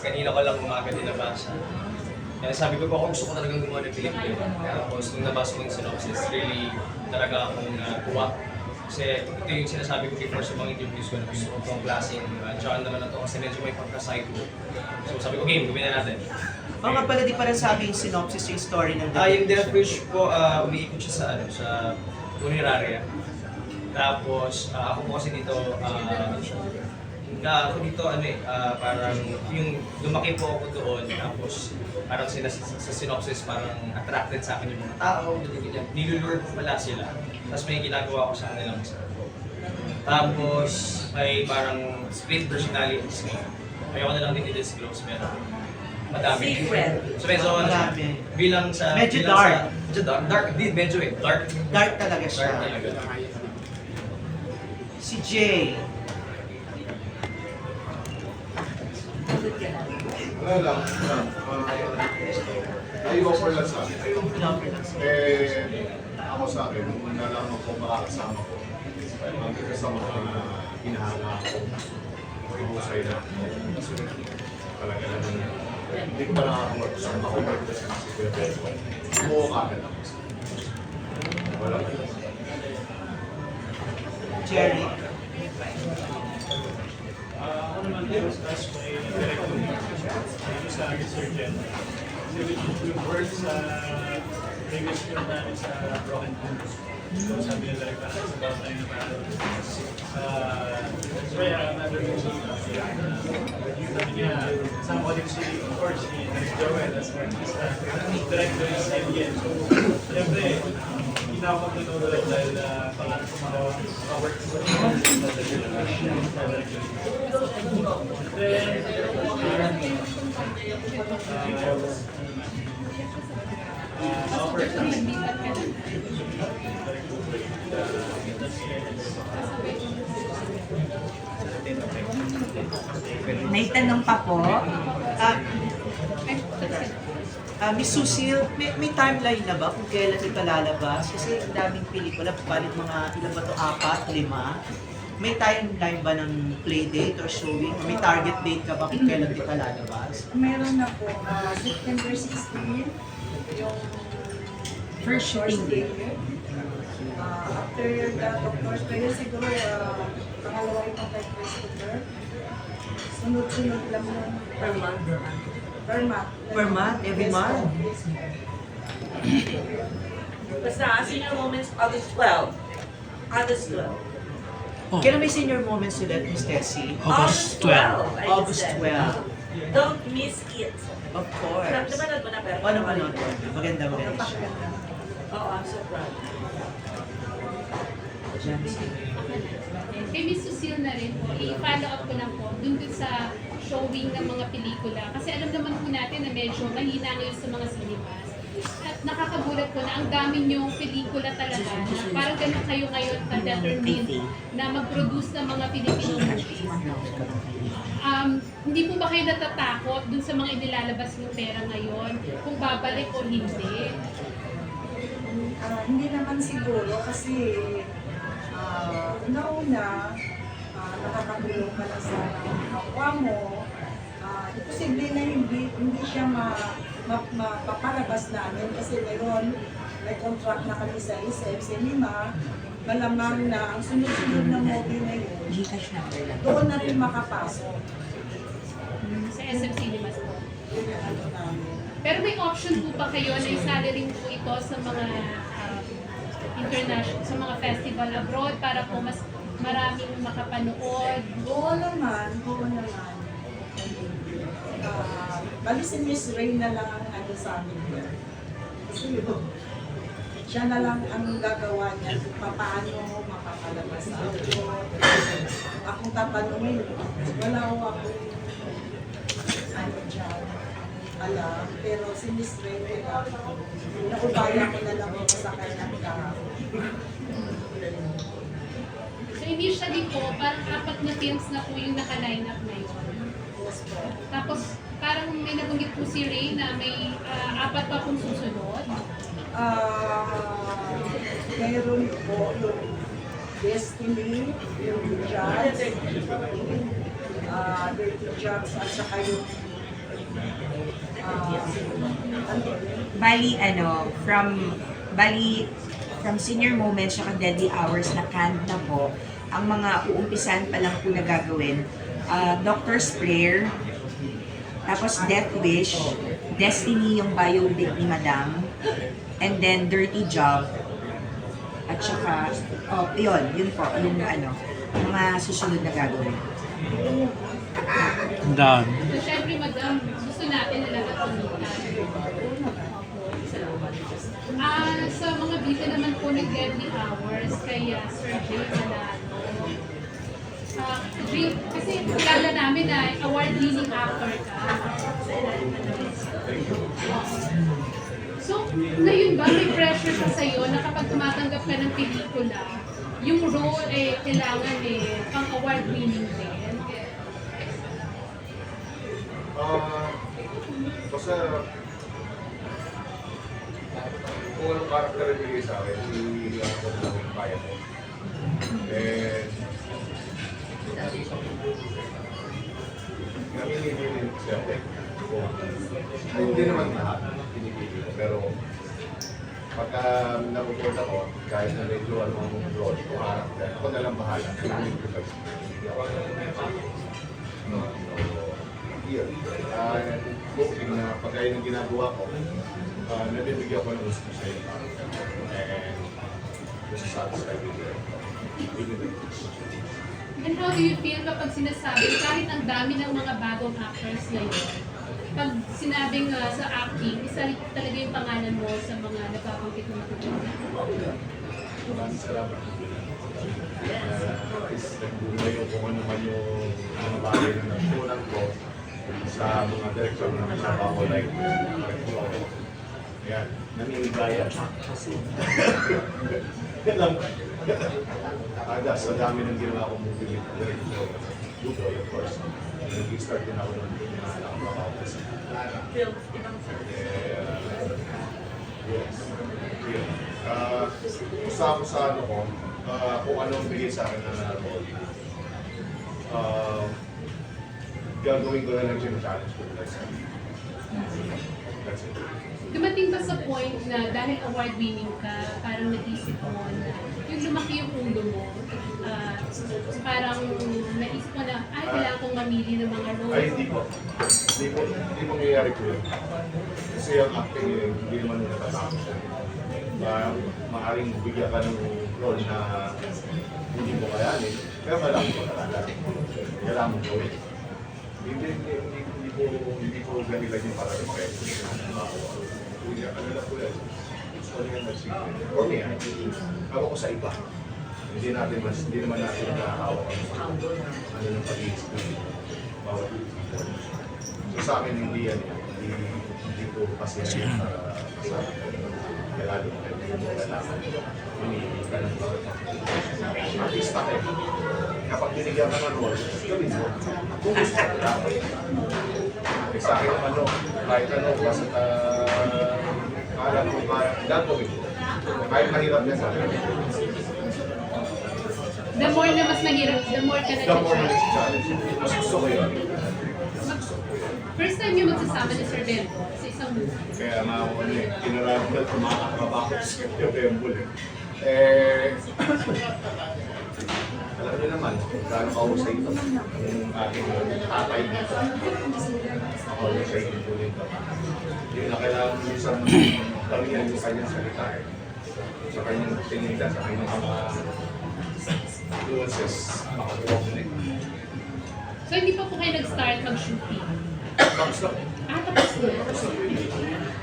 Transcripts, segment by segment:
Kanina ko lang umaga din nabasa. Kaya sabi ko po ako gusto ko talagang gumawa ng pelikula. Tapos nung nabasa ko yung synopsis, really talaga akong kuwak. Kasi ito yung sinasabi ko before sa mga interviews ko na gusto ko itong klaseng genre naman na ito kasi medyo may pagka-psycho. So sabi ko, game, gawin na natin. Oo nga pala, di pa rin sabi yung synopsis yung story ng Yung Death Wish po, umiikot siya sa, sa funeraria. Tapos, ako po kasi dito, ako dito, parang yung lumaki po ako doon, tapos parang sa synopsis, parang attracted sa akin yung mga tao, ganyan. Nilulure ko pala sila. Tapos may ginagawa ko sa kanilang isa. Tapos, may parang split personalities ko. Ayoko na lang din i-disclose, pero madami. Secret. So medyo Madami. bilang sa Medyo bilang dark. Medyo dark. Dark din, medyo dark. Dark talaga siya. Dark talaga. Si Jay. Wala lang. Ay-offer lang sa akin. Ako sa akin, nung nalaman ko makakasama ko, ang kasama ko na hinahala ko, mahusay na. Talaga naman, hindi ko pa nakakamag-usap ako kasi si Kuya Beto. Umuha ka agad ako. Wala. Jerry. Ako naman din, as may director dito sa Resurgent. Kasi with words sa previous film namin sa Broken Bones. So sabi ng director, it's about time na parang so yeah, another movie. Sabi niya, kasama ko din si, of course, si Joel as artista. Director is Alien. So, siyempre, tinawag na ito direct dahil pangarap ko maka-work sa May tanong pa po. Miss Susil, may timeline na ba kung kailan ito lalabas? Kasi ang daming pelikula, palit mga ilan ba ito, 4, 5? May timeline ba ng play date or showing? May target date ka ba kung kailan ito lalabas? Meron na po, September 16, yung First shooting day. date. After that, of course, pero siguro pangalawa yung kay Christopher. Sunod-sunod lang yun. Per month. Per month. Per month? Every month? Basta, senior moments, August 12. August 12. Kailan may senior moments ulit, Miss Tessie? August 12. I August said. 12. Don't miss it. Of course. Napanood mo na pero. Paano manood? Maganda siya. Oo, I'm so proud. Kay Miss Susil na rin po, i-follow up ko lang po dun sa showing ng mga pelikula. Kasi alam naman po natin na medyo mahina ngayon sa mga cinemas. At nakakagulat po na ang dami niyong pelikula talaga na parang ganun kayo ngayon ka-determined na mag-produce ng mga Filipino movies. Hindi po ba kayo natatakot dun sa mga inilalabas ng pera ngayon kung babalik o hindi? Hindi naman siguro kasi una-una, nakakatulong ka na sa kapwa mo. Imposible na hindi siya mapapalabas namin kasi may contract na kami sa SF Cinema. Malamang na ang sunod-sunod na movie na yun, doon na rin makapasok. Sa SF Cinemas po. Yun yung ano namin. Pero may option po ba kayo na isali rin po ito sa mga international, sa mga festival abroad para po mas maraming makapanood? Oo naman, oo naman. Bali si Miss Ray na lang ang ano sa amin yan. Kasi siya na lang ang gagawa niya kung paano makapalabas sa abroad. Akong tatanungin, wala ko akong ano dyan, alam. Pero si Miss Ray, naubaya ko na lang ako sa kanyang kahapon. So initially po, parang 4 na films na po yung naka-line up na yun. Yes po. Tapos parang may nabanggit po si Ray na may 4 pa pong susunod. Mayroon po yung Destiny, yung Jobs, Dirty Jobs, at saka yung Bali, from Senior Moments at Deadly Hours na canned na po, ang mga uumpisan pa lang po na gagawin, Doctor's Prayer, tapos Death Wish, Destiny yung biopic ni Madam, and then Dirty Job, at saka, yun po, yung mga susunod na gagawin. Done. So, syempre, madam, gusto natin na lahat kumita. Sa mga bida naman po ng Deadly Hours, kay Sir Jay Manalo. Jay, kasi kilala namin na award-winning actor ka. So, ngayon ba may pressure siya sa'yo na kapag tumatanggap ka ng pelikula, yung role kailangan pang-award-winning din? Basta, kung anong karakter yung bigay sa akin, hindi ako na yung kaya ko. Namimili siya. Hindi naman lahat pinipili ko, pero pagka nag-record ako, kahit na medyo anong role, kung karakter, ako na lang bahala. Pinipili ko lang. Yun. Hoping na pagkaya ng ginagawa ko, nabibigyan ko ng gusto sa iyo. And gusto satisfied with it. And how do you feel kapag sinasabi, kahit ang dami ng mga bagong actors ngayon, pag sinabing sa acting, isa rin talaga yung pangalan mo sa mga nagpapanggit na matutulog? Maraming salamat. Nagbunga yung kung ano man yung mga bagay na nagtunan ko sa mga director na nagsama ko like yan, namimigaya. Sa dami ng ginawa ko movie with director Budoy, of course. Nag-start din ako ng nakakapagod sa yes. Usa ko sa ano ko, kung anong bigay sa akin na role. Gagawin ko na lang yung challenge ko. That's it. Dumating ba sa point na dahil award-winning ka, parang naisip mo na yung lumaki yung ulo mo, parang naisip mo na, kailangan kong mamili ng mga roles? Ay, hindi po. Hindi po nangyayari ko yun. Kasi ang acting hindi naman natatapos yan. Maaaring bigyan ka ng role na hindi mo kayanin, kaya kailangan mo talaga. Kailangan mo gawin. Hindi ko ganila yung para ng pwede. Kuya, ano lang po yan? Gusto niya nag-secret. Or me, ako ko sa iba. Hindi naman natin nakakawak ano ng pag-iisip ng bawat people. So sa akin, hindi yan. Hindi ko kasi yan para sa lalo na kailangan. Hinihili ka ng artista ka. Kapag binigyan ka ng role, gawin mo. Kung gusto ka, dapat. Sa akin naman, kahit ano, basta alam mo, gagawin mo. Kahit mahirap yan sa akin. The more na mas mahirap, the more ka The more na na-challenge. challenge. Mas gusto ko yun. First time yung magsasama ni Sir Bembo sa isang movie. Kaya nga ako kinarami na tumakakabako sa Bembol alam niyo naman, gaano kahusay ito. Yung ating tatay dito. Kahusay dito dito. Hindi na kailangan minsan talihan yung kanyang salita sa kanyang tinita, sa kanyang mga influences, makakuha mo na. So hindi pa po kayo nag-start mag-shooting? Tapos lang. Tapos na.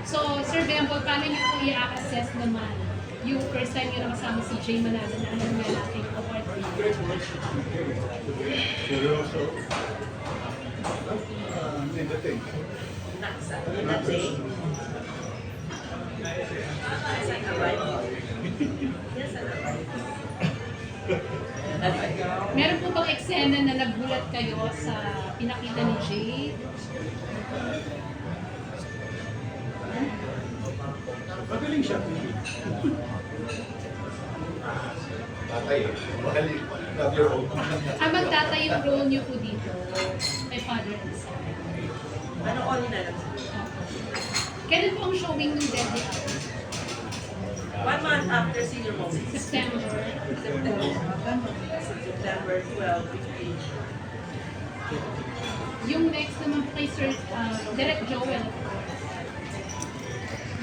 So, Sir Bembo, paano niyo po i-assess naman yung first time niyo nakasama si Jay Manalo na alam nga natin award winner? Seryoso. Entertain. Meron po bang eksena na nagulat kayo sa pinakita ni Jay? Magaling siya. Tatay eh. Magaling. Not your own. Magtatay yung role niyo po dito kay Father and Son. Ano all na lang? Kailan po ang showing ng Deadly Hours? 1 month after senior moments. September. September 12, 15. Yung next naman po kay Sir Direct Joel,